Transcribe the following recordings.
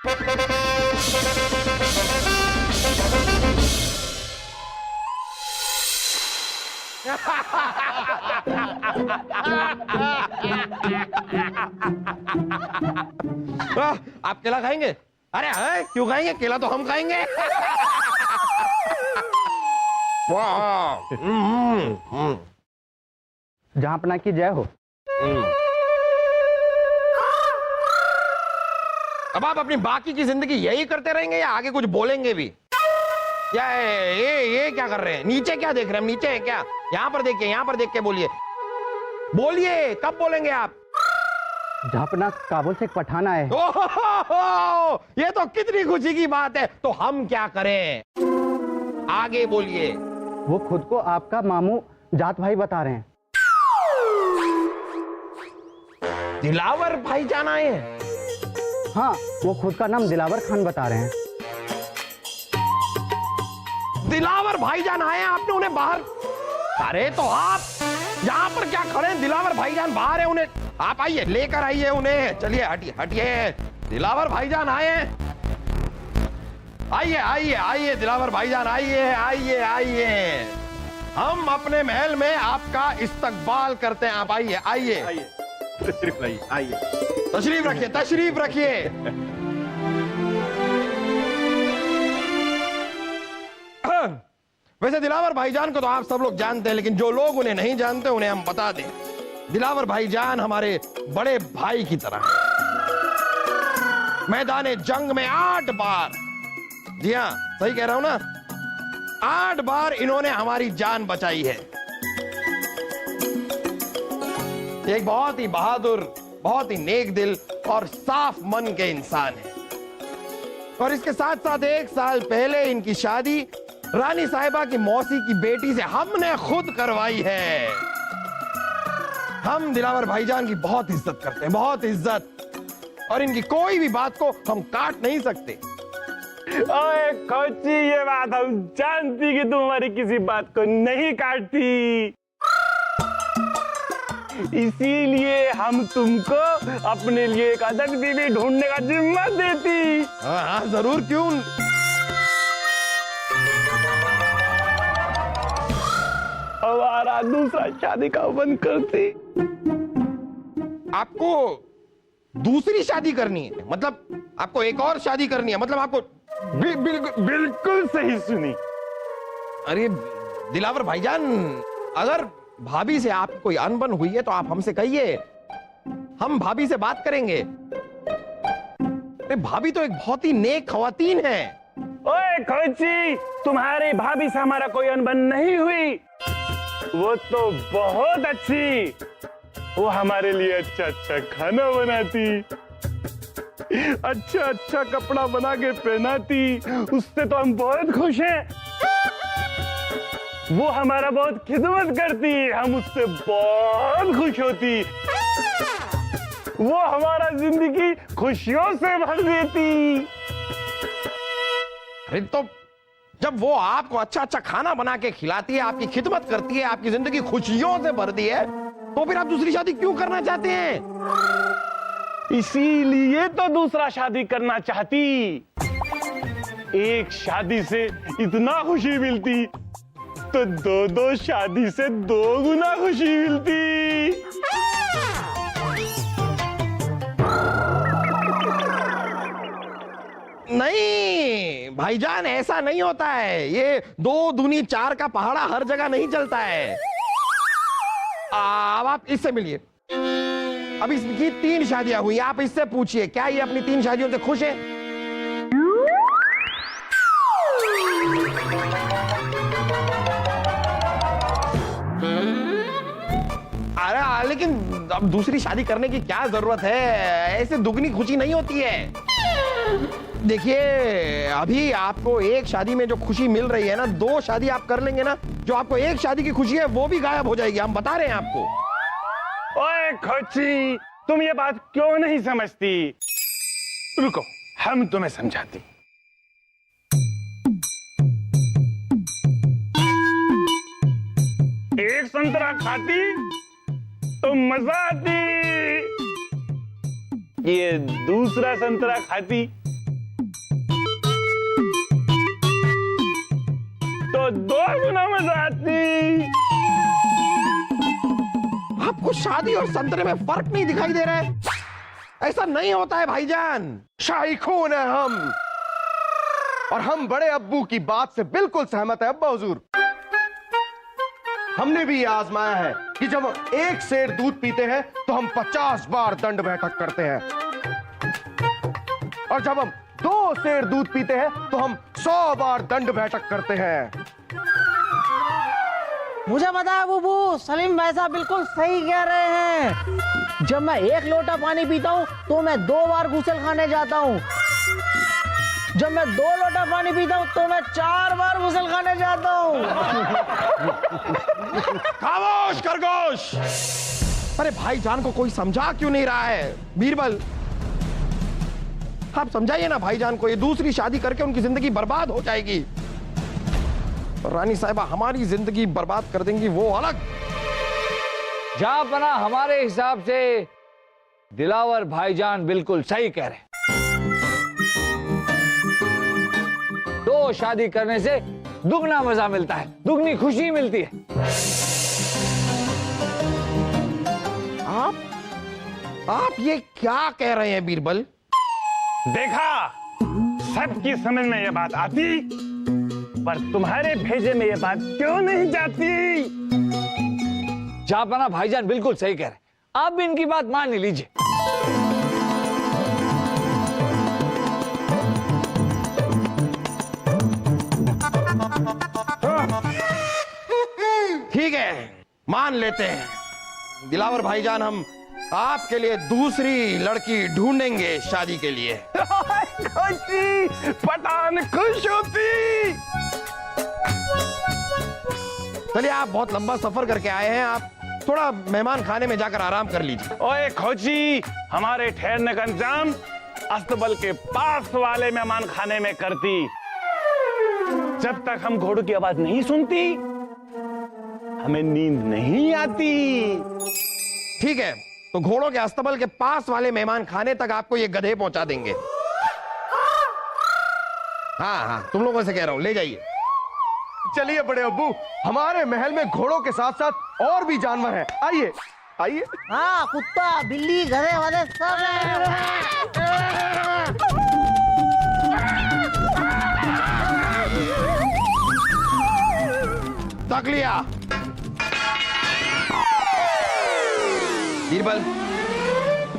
आप केला खाएंगे? अरे है, क्यों खाएंगे? केला तो हम खाएंगे। वाह, जहांपना की जय हो। अब आप अपनी बाकी की जिंदगी यही करते रहेंगे या आगे कुछ बोलेंगे भी? या ये क्या कर रहे हैं? नीचे क्या देख रहे हैं? नीचे है क्या? यहाँ पर देखिए, यहाँ पर देख के बोलिए, बोलिए, कब बोलेंगे आप? जहांपना काबुल से एक पठान आए। ओहो, ये तो कितनी खुशी की बात है। तो हम क्या करें? आगे बोलिए। वो खुद को आपका मामू जात भाई बता रहे हैं। दिलावर भाईजान आए हैं? हाँ, वो खुद का नाम दिलावर खान बता रहे हैं। दिलावर भाईजान आए हैं, आपने उन्हें बाहर? अरे तो आप यहाँ पर क्या खड़े हैं? दिलावर भाईजान बाहर है, उन्हें आप आइए, लेकर आइए उन्हें। चलिए, हटिए हटिए। दिलावर भाईजान आए हैं, आइए आइए आइए। दिलावर भाईजान आइए आइए आइए। हम अपने महल में आपका इस्तकबाल करते हैं। आप आइए आइए। तशरीफ लाइए, आइए। तशरीफ रखिए, तशरीफ रखिए। वैसे दिलावर भाईजान को तो आप सब लोग जानते हैं, लेकिन जो लोग उन्हें नहीं जानते उन्हें हम बता दें। दिलावर भाईजान हमारे बड़े भाई की तरह हैं। मैदाने जंग में 8 बार, जी हाँ सही कह रहा हूं ना, 8 बार इन्होंने हमारी जान बचाई है। एक बहुत ही बहादुर, बहुत ही नेक दिल और साफ मन के इंसान है। और इसके साथ साथ 1 साल पहले इनकी शादी रानी साहिबा की मौसी की बेटी से हमने खुद करवाई है। हम दिलावर भाईजान की बहुत इज्जत करते हैं, बहुत इज्जत, और इनकी कोई भी बात को हम काट नहीं सकते। ओए कोची, ये बात हम जानती कि तुम हमारी किसी बात को नहीं काटती, इसीलिए हम तुमको अपने लिए एक अदक बीवी ढूंढने का जिम्मा देती। हाँ जरूर, क्यों? हमारा दूसरा शादी का बंद करती। आपको दूसरी शादी करनी है? मतलब आपको एक और शादी करनी है? मतलब आपको बिल्कुल सही सुनी। अरे दिलावर भाईजान, अगर भाभी से आपकी कोई अनबन हुई है तो आप हमसे कहिए, हम भाभी से बात करेंगे। अरे भाभी तो एक बहुत ही नेक खवातीन है। ओए खोची, तुम्हारी भाभी से हमारा कोई अनबन नहीं हुई, वो तो बहुत अच्छी, वो हमारे लिए अच्छा अच्छा खाना बनाती, अच्छा अच्छा कपड़ा बना के पहनाती, उससे तो हम बहुत खुश हैं। वो हमारा बहुत खिदमत करती, हम उससे बहुत खुश होती। वो हमारा जिंदगी खुशियों से भर देती। अरे तो जब वो आपको अच्छा अच्छा खाना बना के खिलाती है, आपकी खिदमत करती है, आपकी जिंदगी खुशियों से भरती है, तो फिर आप दूसरी शादी क्यों करना चाहते हैं? इसीलिए तो दूसरा शादी करना चाहती। एक शादी से इतना खुशी मिलती तो 2 शादी से 2 गुना खुशी मिलती। नहीं भाईजान, ऐसा नहीं होता है। ये 2 दूनी 4 का पहाड़ा हर जगह नहीं चलता है। अब आप इससे मिलिए। अब इसकी 3 शादियां हुई, आप इससे पूछिए क्या ये अपनी 3 शादियों से खुश है? अरे लेकिन अब दूसरी शादी करने की क्या जरूरत है? ऐसे दुगनी खुशी नहीं होती है। देखिए, अभी आपको एक शादी में जो खुशी मिल रही है ना, 2 शादी आप कर लेंगे ना, जो आपको एक शादी की खुशी है वो भी गायब हो जाएगी। हम बता रहे हैं आपको। ओए खोची, तुम ये बात क्यों नहीं समझती? रुको, हम तुम्हें समझाती। एक संतरा खाती तो मजा आती, ये दूसरा संतरा खाती तो 2 गुना मजा आती। आपको शादी और संतरे में फर्क नहीं दिखाई दे रहा है? ऐसा नहीं होता है भाईजान। शाही खून है हम, और हम बड़े अब्बू की बात से बिल्कुल सहमत है अब्बा हुजूर। हमने भी ये आजमाया है कि जब हम 1 सेर दूध पीते हैं तो हम 50 बार दंड बैठक करते हैं, और जब हम 2 सेर दूध पीते हैं तो हम 100 बार दंड बैठक करते हैं। मुझे पता है बुबू, सलीम भाई साहब बिल्कुल सही कह रहे हैं। जब मैं 1 लोटा पानी पीता हूँ तो मैं 2 बार गुसल खाने जाता हूँ। जब मैं 2 लोटा पानी पीता हूँ तो मैं 4 बार गुसल खाने जाता हूँ। खामोश खरगोश। अरे भाईजान को कोई समझा क्यों नहीं रहा है? बीरबल, आप समझाइए ना भाईजान को, ये दूसरी शादी करके उनकी जिंदगी बर्बाद हो जाएगी। रानी साहिबा हमारी जिंदगी बर्बाद कर देंगी, वो अलग। जहां पना हमारे हिसाब से दिलावर भाईजान बिल्कुल सही कह रहे हैं। 2 शादी करने से दुगना मजा मिलता है, दुगनी खुशी मिलती है। आप ये क्या कह रहे हैं बीरबल? देखा, सबकी समझ में ये बात आती, पर तुम्हारे भेजे में ये बात क्यों नहीं जाती? जहां पना भाईजान बिल्कुल सही कह रहे हैं, आप भी इनकी बात मान ही लीजिए। ठीक है, मान लेते हैं दिलावर भाईजान, हम आपके लिए दूसरी लड़की ढूंढेंगे शादी के लिए। खुशी, पठान खुश होती। चलिए, आप बहुत लंबा सफर करके आए हैं, आप थोड़ा मेहमान खाने में जाकर आराम कर लीजिए। ओए खोजी, हमारे ठहरने का इंतजाम अस्तबल के पास वाले मेहमान खाने में करती। जब तक हम घोड़ों की आवाज नहीं सुनती, हमें नींद नहीं आती। ठीक है, तो घोड़ों के अस्तबल के पास वाले मेहमान खाने तक आपको ये गधे पहुंचा देंगे। हाँ हाँ, तुम लोगों से कह रहा हूं, ले जाइए। चलिए बड़े अब्बू, हमारे महल में घोड़ों के साथ साथ और भी जानवर हैं। आइए आइए। हाँ, कुत्ता, बिल्ली, गधे वधे सब हैं। तक लिया। बीरबल,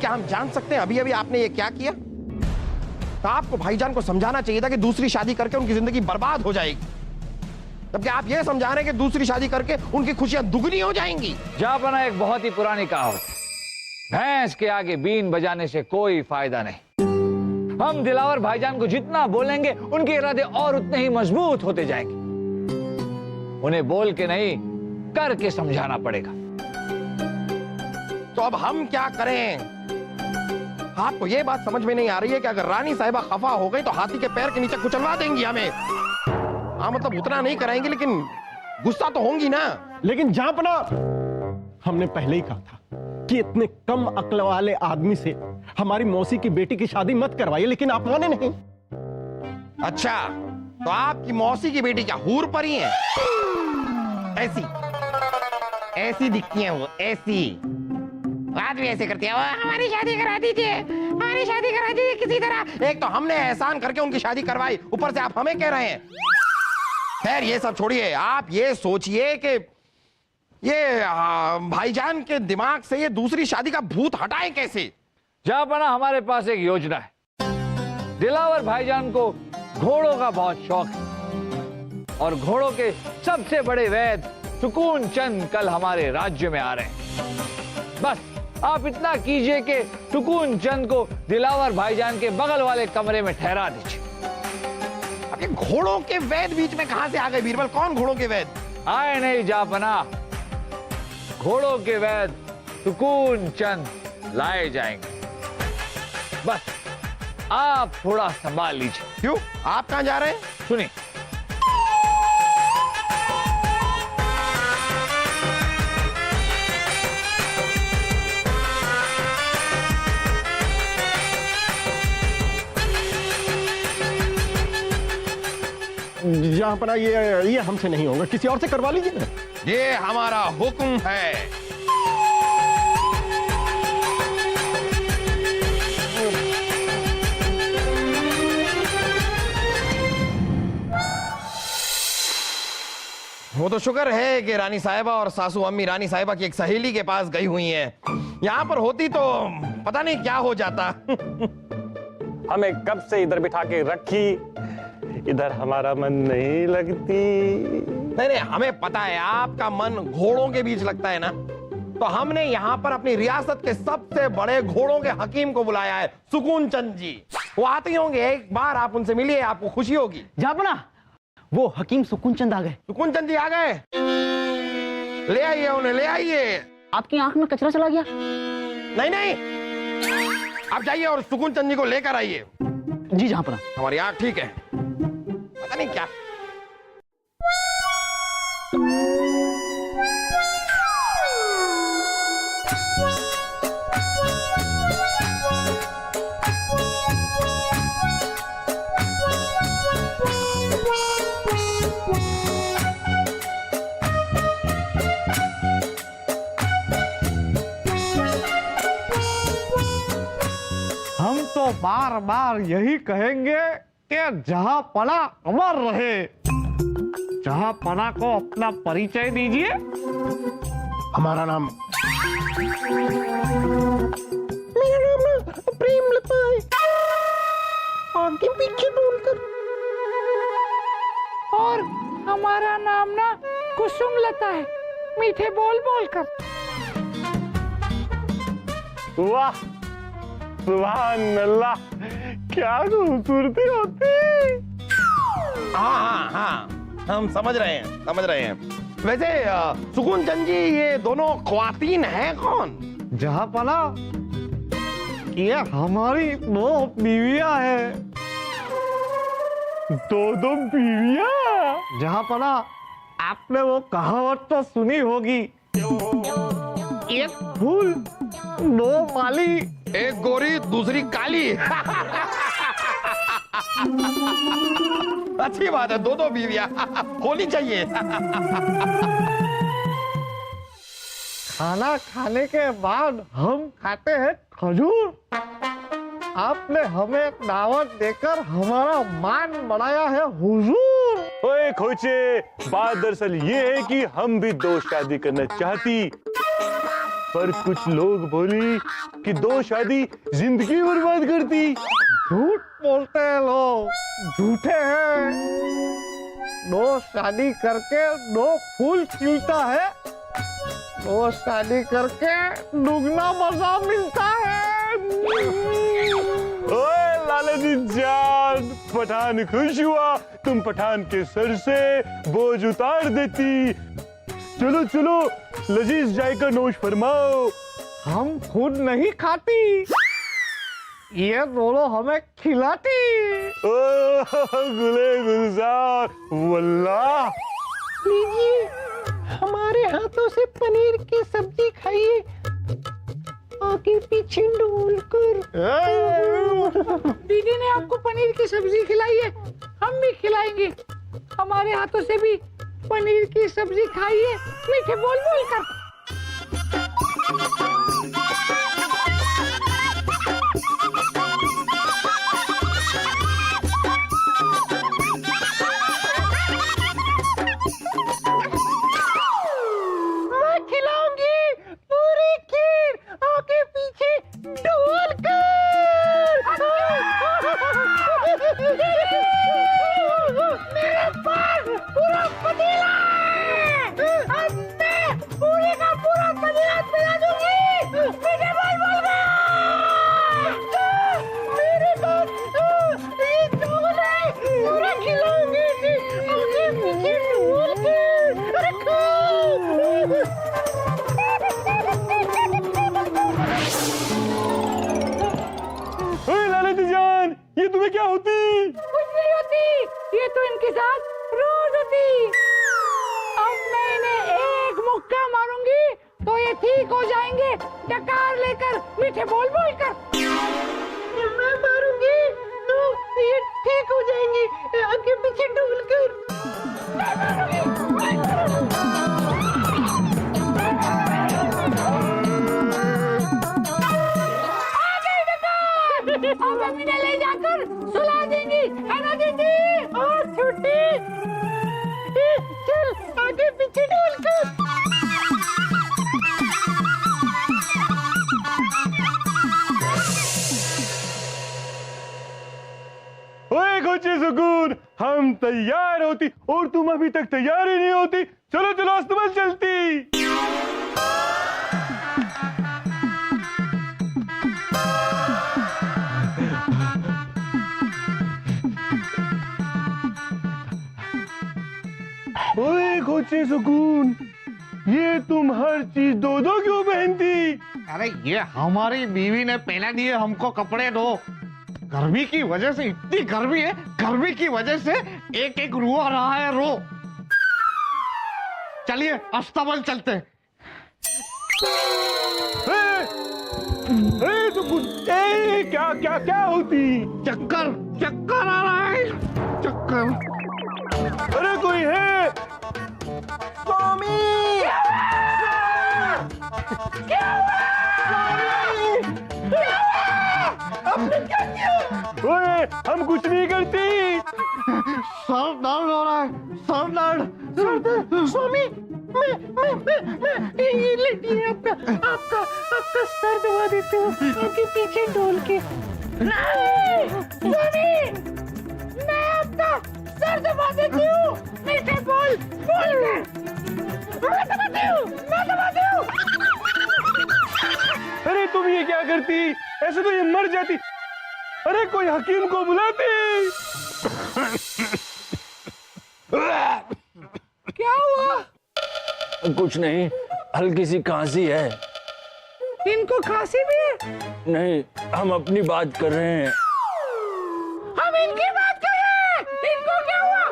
क्या हम जान सकते हैं अभी अभी आपने ये क्या किया? तो आपको भाईजान को समझाना चाहिए था कि दूसरी शादी करके उनकी जिंदगी बर्बाद हो जाएगी, जबकि आप ये समझा रहे हैं कि दूसरी शादी करके उनकी खुशियां दुगनी हो जाएंगी। जहां पना एक बहुत ही पुरानी कहावत है, भैंस के आगे बीन बजाने से कोई फायदा नहीं। हम दिलावर भाईजान को जितना बोलेंगे उनके इरादे और उतने ही मजबूत होते जाएंगे। उन्हें बोल के नहीं, करके समझाना पड़ेगा। तो अब हम क्या करें? आपको यह बात समझ में नहीं आ रही है कि अगर रानी साहिबा खफा हो गई तो हाथी के पैर के नीचे कुचलवा देंगी हमें। हाँ, मतलब उतना नहीं कराएंगे, लेकिन गुस्सा तो होंगी ना। लेकिन जापना, हमने पहले ही कहा था कि इतने कम अक्ल वाले आदमी से हमारी मौसी की बेटी की शादी मत करवाइए, लेकिन आप माने नहीं। अच्छा, तो आपकी मौसी की बेटी क्या हूर परी है? ऐसी ऐसी दिखती है वो, ऐसी बात भी ऐसे करती है। हमारी शादी करा दीजिए, हमारी शादी करा दीजिए किसी तरह। एक तो हमने एहसान करके उनकी शादी करवाई, ऊपर से आप हमें कह रहे हैं। खैर, ये सब छोड़िए, आप ये सोचिए कि ये भाईजान के दिमाग से ये दूसरी शादी का भूत हटाएं कैसे? जहां पना हमारे पास एक योजना है। दिलावर भाईजान को घोड़ों का बहुत शौक है, और घोड़ों के सबसे बड़े वैद सुकून चंद कल हमारे राज्य में आ रहे हैं। बस आप इतना कीजिए कि सुकून चंद को दिलावर भाईजान के बगल वाले कमरे में ठहरा दीजिए। अब ये घोड़ों के वैद बीच में कहां से आ गए बीरबल? कौन घोड़ों के वैद? आए नहीं जापना, घोड़ों के वैद सुकून चंद लाए जाएंगे। बस आप थोड़ा संभाल लीजिए। क्यों, आप कहां जा रहे हैं? सुनिए, जहाँपना ये हमसे नहीं होगा, किसी और से करवा लीजिए ना। ये हमारा हुक्म है। वो तो शुक्र है कि रानी साहिबा और सासू अम्मी रानी साहिबा की एक सहेली के पास गई हुई हैं। यहाँ पर होती तो पता नहीं क्या हो जाता। हमें कब से इधर बिठा के रखी, इधर हमारा मन नहीं लगती। नहीं नहीं, हमें पता है आपका मन घोड़ों के बीच लगता है ना, तो हमने यहाँ पर अपनी रियासत के सबसे बड़े घोड़ों के हकीम को बुलाया है, सुकून चंद जी। वो आते ही होंगे, एक बार आप उनसे मिलिए, आपको खुशी होगी। जापना, वो हकीम सुकून चंद आ गए। सुकून चंद जी आ गए, ले आइए उन्हें, ले आइए। आपकी आंख में कचरा चला गया? नहीं नहीं, आप जाइए और सुकून चंद जी को लेकर आइए। जी जहाँपना। हमारी आंख ठीक है, पता नहीं क्या। हम तो बार बार यही कहेंगे कि जहाँपना अमर रहे। जहाँपना को अपना परिचय दीजिए। हमारा नाम मेरा नाम प्रेमलता है। आगे पीछे बोलकर। और हमारा नाम ना कुसुम लता है, मीठे बोल बोल कर। वाह, सुभान अल्लाह, क्या खूबसूरती होती। हाँ हाँ हाँ, हम समझ रहे हैं, समझ रहे हैं। वैसे सुकून चंद जी, ये दोनों ख्वातीन हैं कौन? जहाँपना, ये हमारी दो बीवियां हैं। दो बीवियां? जहाँपना, आपने वो कहावत तो सुनी होगी, एक फूल दो माली। एक गोरी दूसरी काली। अच्छी बात है, दो बीवियां होनी चाहिए। खाना खाने के बाद हम खाते हैं खजूर। आपने हमें दावत देकर हमारा मान बढ़ाया है हुजूर। ओए खोचे, बात दरअसल ये है कि हम भी दो शादी करना चाहती, पर कुछ लोग बोली कि दो शादी जिंदगी बर्बाद करती। झूठ बोलते हैं लोग, झूठे हैं। दो शादी करके दो फूल खिलता है, दो शादी करके दुगना मजा मिलता है। ओए लालची जान, पठान खुश हुआ, तुम पठान के सर से बोझ उतार देती। चलो चलो, लजीज जायका नोश फरमाओ। हम खुद नहीं खाती, ये दोनों हमें खिलाती। ओह गुले गुलजार, वल्लाह। लीजिए, हमारे हाथों से पनीर की सब्जी खाइए, आगे पीछे डोल कर। दीदी ने आपको पनीर की सब्जी खिलाई है, हम भी खिलाएंगे। हमारे हाथों से भी पनीर की सब्जी खाइए, मीठे बोल बोल कर। मैं खिलाऊंगी पूरी खीर, आगे पीछे डोल कर। मेरे पास पूरा पतीला है, अब मैं पूरे का पूरा पतीला पिला दूंगी। मीठे बोल बोल कर। मेरे पास ये डोल है, पूरा खिलाऊंगी, आगे पीछे डोल कर। रखो। ओए लालची जान, ये तुम्हें क्या होती? कुछ नहीं होती, ये तो इनके साथ रोज होती। अब मैं इन्हें एक मुक्का मारूंगी तो ये ठीक हो जाएंगे, डकार लेकर, मीठे बोल बोल कर। मैं मारूंगी तो ये ठीक हो जाएंगी आगे पीछे डोलकर। अब हम इन्हें ले जाकर सुला देंगी, है ना दीदी? और छोटी चल आगे पीछे डोलकर। ओए खोचे सुकून, हम तैयार होती और तुम अभी तक तैयार ही नहीं होती। चलो चलो अस्तबल चलती। ओए खोचे सुकून, ये तुम हर चीज दो दो क्यों पहनती? अरे ये हमारी बीवी ने पहना दिए हमको कपड़े दो। गर्मी की वजह से इतनी गर्मी है, गर्मी की वजह से एक एक रो आ रहा है रो। चलिए अस्तबल चलते हैं। क्या क्या क्या होती? चक्कर चक्कर आ रहा है, चक्कर। अरे कोई है? स्वामी ओए हम कुछ नहीं करती। सर दर्द हो रहा है, सर दर्द। स्वामी मैं ये लेटिए, आपका सर दबा देती हूँ आगे पीछे डोल के। नहीं स्वामी, मैं आपका सर दबा देती हूँ। मीठे बोल बोल के मैं दबाती हूँ। अरे तुम ये क्या करती? ऐसे तो ये मर जाती। अरे कोई हकीम को बुलाती। क्या हुआ? कुछ नहीं, हल्की सी खांसी है। इनको खांसी भी है? नहीं, हम अपनी बात कर रहे हैं। हम इनकी बात कर रहे हैं। इनको क्या हुआ?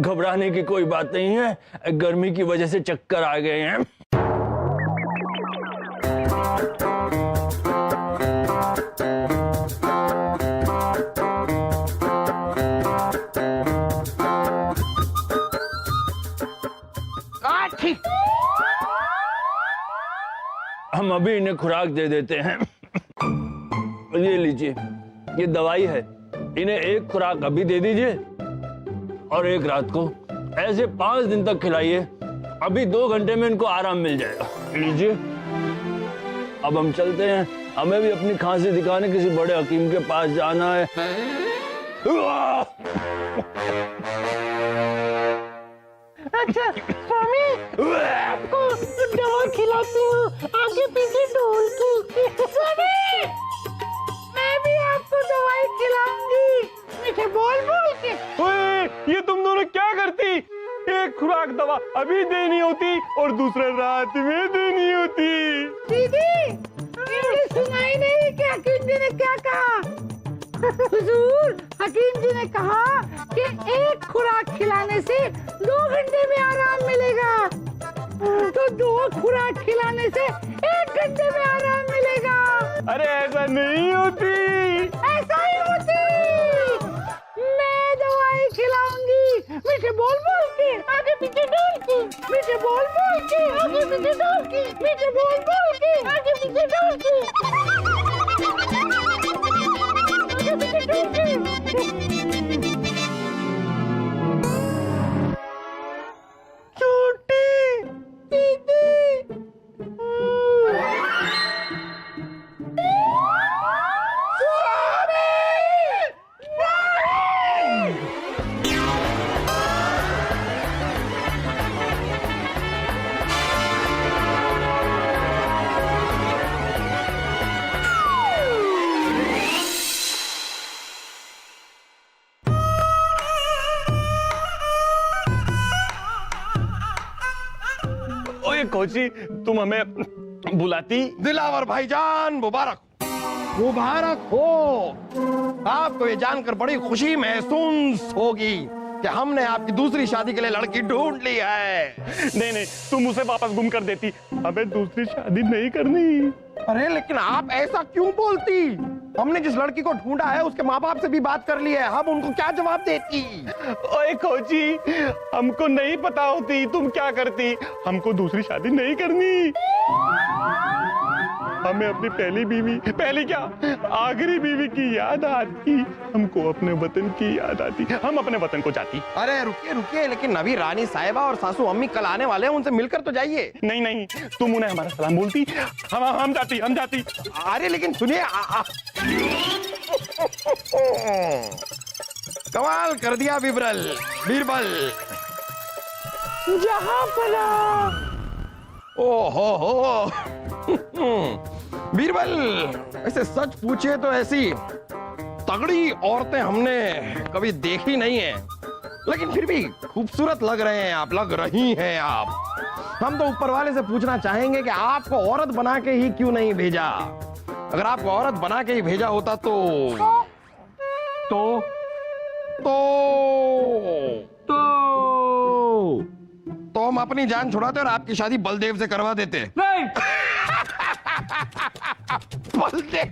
घबराने की कोई बात नहीं है, गर्मी की वजह से चक्कर आ गए हैं। ठीक। हम अभी इन्हें खुराक दे देते हैं। ये लीजिए, ये दवाई है। इन्हें एक खुराक अभी दे दीजिए और एक रात को। ऐसे 5 दिन तक खिलाइए। अभी 2 घंटे में इनको आराम मिल जाएगा। लीजिए, अब हम चलते हैं। हमें भी अपनी खांसी दिखाने किसी बड़े हकीम के पास जाना है। अच्छा स्वामी, आपको दवा खिलाती हूँ आगे पीछे डोल के। स्वामी, मैं भी आपको दवाई खिलाऊंगी मीठे बोल बोल के। ओए ये तुम दोनों क्या करती? एक खुराक दवा अभी देनी होती और दूसरे रात में देनी होती। दीदी, इनकी सुनाई नहीं कि हकीम जी ने क्या कहा? हुजूर, हकीम जी ने कहा कि एक खुराक खिलाने से 2 घंटे में आराम मिलेगा, तो 2 खुराक खिलाने से 1 घंटे में आराम मिलेगा। अरे ऐसा नहीं होती। ऐसा ही होती। मैं दवाई खिलाऊंगी मीठे बोल बोल के आगे पीछे डोल के, मीठे बोल बोल के आगे पीछे डोल के, मीठे बोल बोल के आगे पीछे डोल के, आगे पीछे डोल के। छोटी दीदी, ओए कोची, तुम हमें बुलाती? दिलावर भाईजान मुबारक मुबारक हो। आपको ये जानकर बड़ी खुशी महसूस होगी कि हमने आपकी दूसरी शादी के लिए लड़की ढूंढ ली है। नहीं नहीं, तुम उसे वापस गुम कर देती, हमें दूसरी शादी नहीं करनी। अरे लेकिन आप ऐसा क्यों बोलती? हमने जिस लड़की को ढूंढा है उसके माँ बाप से भी बात कर ली है, हम उनको क्या जवाब देती? ओए खोजी, हमको नहीं पता होती तुम क्या करती, हमको दूसरी शादी नहीं करनी। हमें अपनी पहली बीवी, पहली क्या आखिरी बीवी की याद आती, हमको अपने वतन की याद आती, हम अपने वतन को जाती। अरे रुकिए रुकिए, लेकिन अभी रानी साहिबा और सासू अम्मी कल आने वाले हैं, उनसे मिलकर तो जाइए। नहीं नहीं, तुम उन्हें हमारा सलाम बोलती, हम जाती। अरे लेकिन सुनिए, कमाल कर दिया बीरबल। जहाँ पला। ओहो बीरबल, ऐसे सच पूछिए तो ऐसी तगड़ी औरतें हमने कभी देखी नहीं है, लेकिन फिर भी खूबसूरत लग रहे हैं आप, लग रही हैं आप। हम तो ऊपर वाले से पूछना चाहेंगे कि आपको औरत बना के ही क्यों नहीं भेजा? अगर आपको औरत बना के ही भेजा होता तो हम अपनी जान छुड़ाते और आपकी शादी बलदेव से करवा देते। नहीं, बलदेव